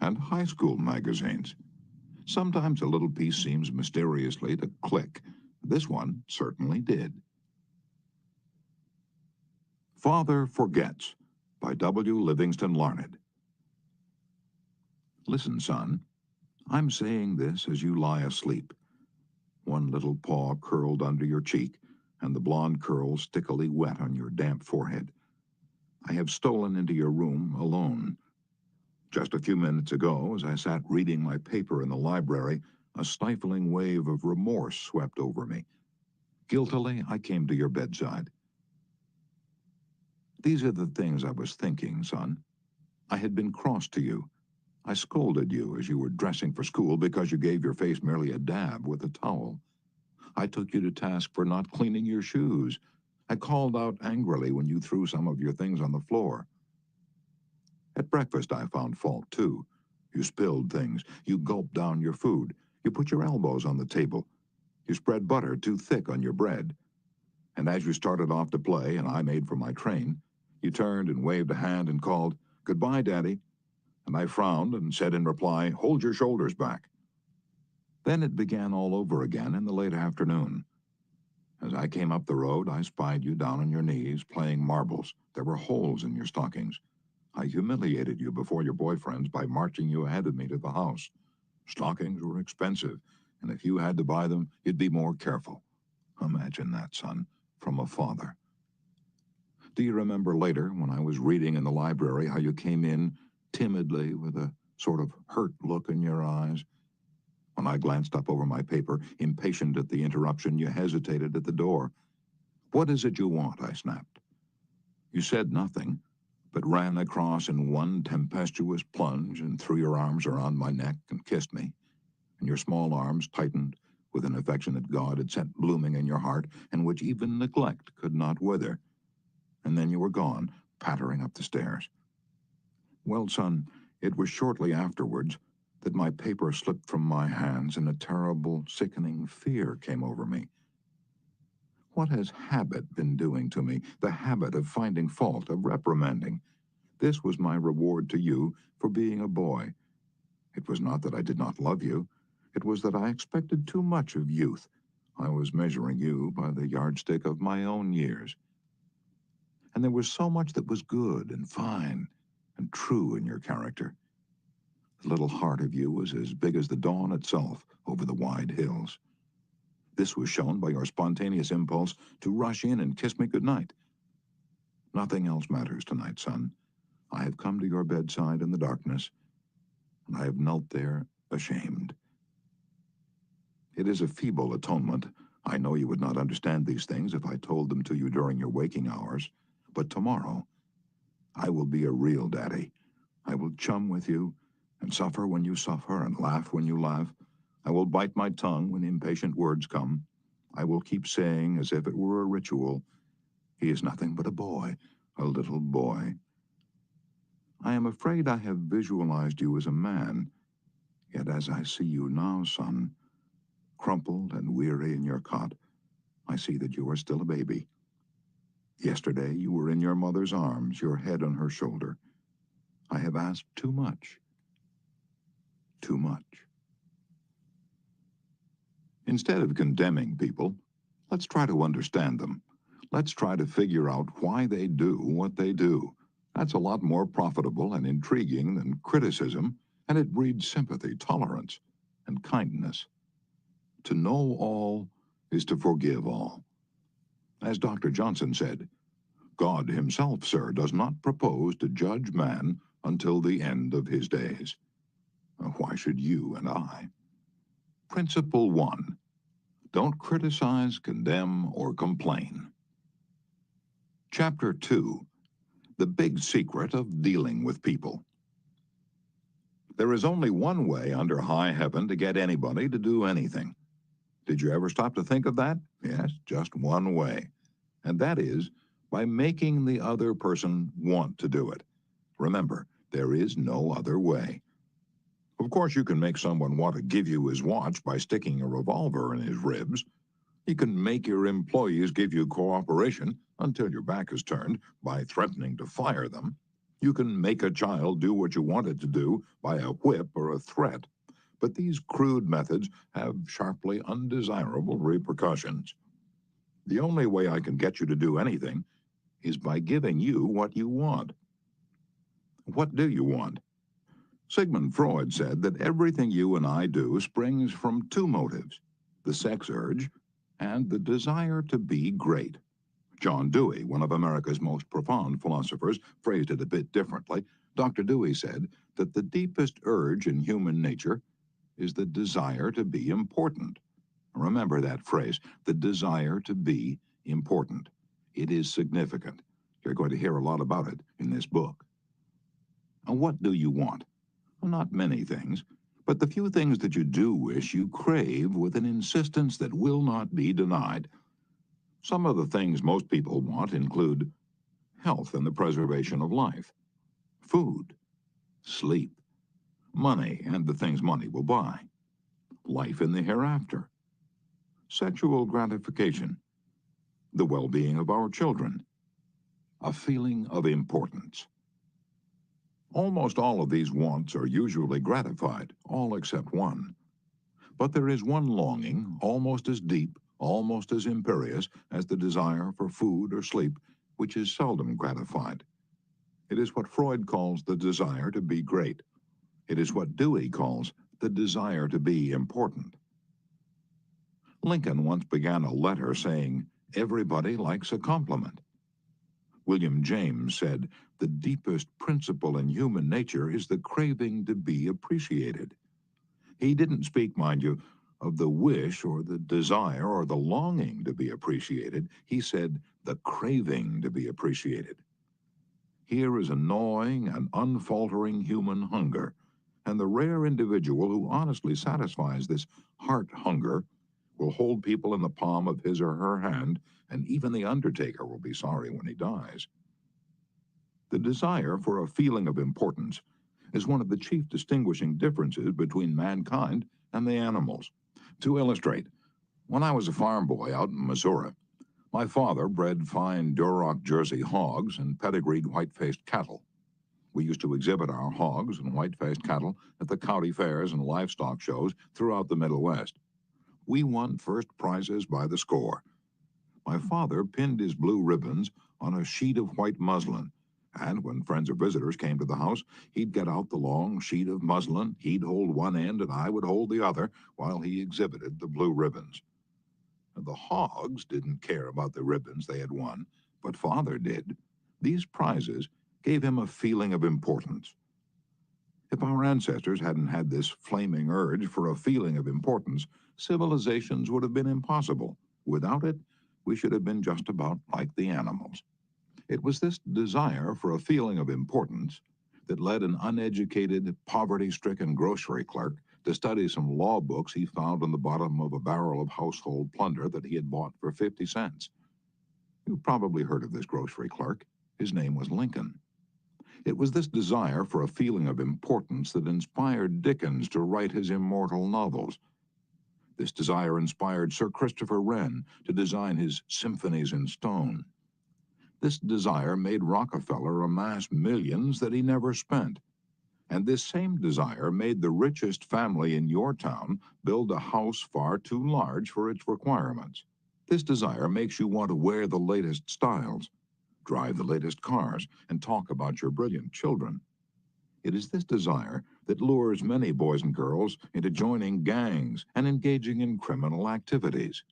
and high school magazines. Sometimes a little piece seems mysteriously to click. This one certainly did. Father Forgets by W. Livingston Larned. Listen, son, I'm saying this as you lie asleep, one little paw curled under your cheek and the blonde curls stickily wet on your damp forehead. I have stolen into your room alone. Just a few minutes ago, as I sat reading my paper in the library, a stifling wave of remorse swept over me. Guiltily, I came to your bedside. These are the things I was thinking, son. I had been cross to you. I scolded you as you were dressing for school because you gave your face merely a dab with a towel. I took you to task for not cleaning your shoes. I called out angrily when you threw some of your things on the floor. At breakfast, I found fault, too. You spilled things. You gulped down your food. You put your elbows on the table. You spread butter too thick on your bread. And as you started off to play and I made for my train, you turned and waved a hand and called, "Goodbye, Daddy." And I frowned and said in reply, "Hold your shoulders back." Then it began all over again in the late afternoon. As I came up the road, I spied you down on your knees, playing marbles. There were holes in your stockings. I humiliated you before your boyfriends by marching you ahead of me to the house. Stockings were expensive, and if you had to buy them, you'd be more careful. Imagine that, son, from a father. Do you remember later, when I was reading in the library, how you came in timidly with a sort of hurt look in your eyes? When I glanced up over my paper, impatient at the interruption, you hesitated at the door. "What is it you want?" I snapped. You said nothing, but ran across in one tempestuous plunge and threw your arms around my neck and kissed me, and your small arms tightened with an affection that God had set blooming in your heart and which even neglect could not wither. And then you were gone, pattering up the stairs. Well, son, it was shortly afterwards that my paper slipped from my hands and a terrible, sickening fear came over me. What has habit been doing to me? The habit of finding fault, of reprimanding. This was my reward to you for being a boy. It was not that I did not love you. It was that I expected too much of youth. I was measuring you by the yardstick of my own years. And there was so much that was good and fine and true in your character. The little heart of you was as big as the dawn itself over the wide hills. This was shown by your spontaneous impulse to rush in and kiss me goodnight. Nothing else matters tonight, son. I have come to your bedside in the darkness, and I have knelt there ashamed. It is a feeble atonement. I know you would not understand these things if I told them to you during your waking hours, but tomorrow I will be a real daddy. I will chum with you and suffer when you suffer and laugh when you laugh. I will bite my tongue when impatient words come. I will keep saying, as if it were a ritual, "He is nothing but a boy, a little boy." I am afraid I have visualized you as a man, yet as I see you now, son, crumpled and weary in your cot, I see that you are still a baby. Yesterday you were in your mother's arms, your head on her shoulder. I have asked too much. Too much. Instead of condemning people, let's try to understand them. Let's try to figure out why they do what they do. That's a lot more profitable and intriguing than criticism, and it breeds sympathy, tolerance, and kindness. To know all is to forgive all. As Dr. Johnson said, God himself, sir, does not propose to judge man until the end of his days. Why should you and I? Principle 1. Don't criticize, condemn, or complain. Chapter 2. The Big Secret of Dealing with People. There is only one way under high heaven to get anybody to do anything. Did you ever stop to think of that? Yes, just one way. And that is by making the other person want to do it. Remember, there is no other way. Of course, you can make someone want to give you his watch by sticking a revolver in his ribs. You can make your employees give you cooperation until your back is turned by threatening to fire them. You can make a child do what you want it to do by a whip or a threat, but these crude methods have sharply undesirable repercussions. The only way I can get you to do anything is by giving you what you want. What do you want? Sigmund Freud said that everything you and I do springs from two motives: the sex urge and the desire to be great. John Dewey, one of America's most profound philosophers, phrased it a bit differently. Dr. Dewey said that the deepest urge in human nature is the desire to be important. Remember that phrase, the desire to be important. It is significant. You're going to hear a lot about it in this book. And what do you want? Well, not many things, but the few things that you do wish you crave with an insistence that will not be denied. Some of the things most people want include health and the preservation of life, food, sleep, money and the things money will buy, life in the hereafter, sexual gratification, the well-being of our children, a feeling of importance. Almost all of these wants are usually gratified, all except one. But there is one longing, almost as deep, almost as imperious as the desire for food or sleep, which is seldom gratified. It is what Freud calls the desire to be great. It is what Dewey calls the desire to be important. Lincoln once began a letter saying, "Everybody likes a compliment." William James said, "The deepest principle in human nature is the craving to be appreciated." He didn't speak, mind you, of the wish or the desire or the longing to be appreciated. He said the craving to be appreciated. Here is a gnawing and unfaltering human hunger, and the rare individual who honestly satisfies this heart hunger will hold people in the palm of his or her hand, and even the undertaker will be sorry when he dies. The desire for a feeling of importance is one of the chief distinguishing differences between mankind and the animals. To illustrate, when I was a farm boy out in Missouri, my father bred fine Duroc Jersey hogs and pedigreed white-faced cattle. We used to exhibit our hogs and white-faced cattle at the county fairs and livestock shows throughout the Middle West. We won first prizes by the score. My father pinned his blue ribbons on a sheet of white muslin, and when friends or visitors came to the house, he'd get out the long sheet of muslin, he'd hold one end and I would hold the other while he exhibited the blue ribbons. The hogs didn't care about the ribbons they had won, but Father did. These prizes gave him a feeling of importance. If our ancestors hadn't had this flaming urge for a feeling of importance, civilizations would have been impossible. Without it, we should have been just about like the animals. It was this desire for a feeling of importance that led an uneducated, poverty-stricken grocery clerk to study some law books he found on the bottom of a barrel of household plunder that he had bought for 50 cents. You've probably heard of this grocery clerk. His name was Lincoln. It was this desire for a feeling of importance that inspired Dickens to write his immortal novels. This desire inspired Sir Christopher Wren to design his symphonies in stone. This desire made Rockefeller amass millions that he never spent. And this same desire made the richest family in your town build a house far too large for its requirements. This desire makes you want to wear the latest styles, drive the latest cars, and talk about your brilliant children. It is this desire that lures many boys and girls into joining gangs and engaging in criminal activities.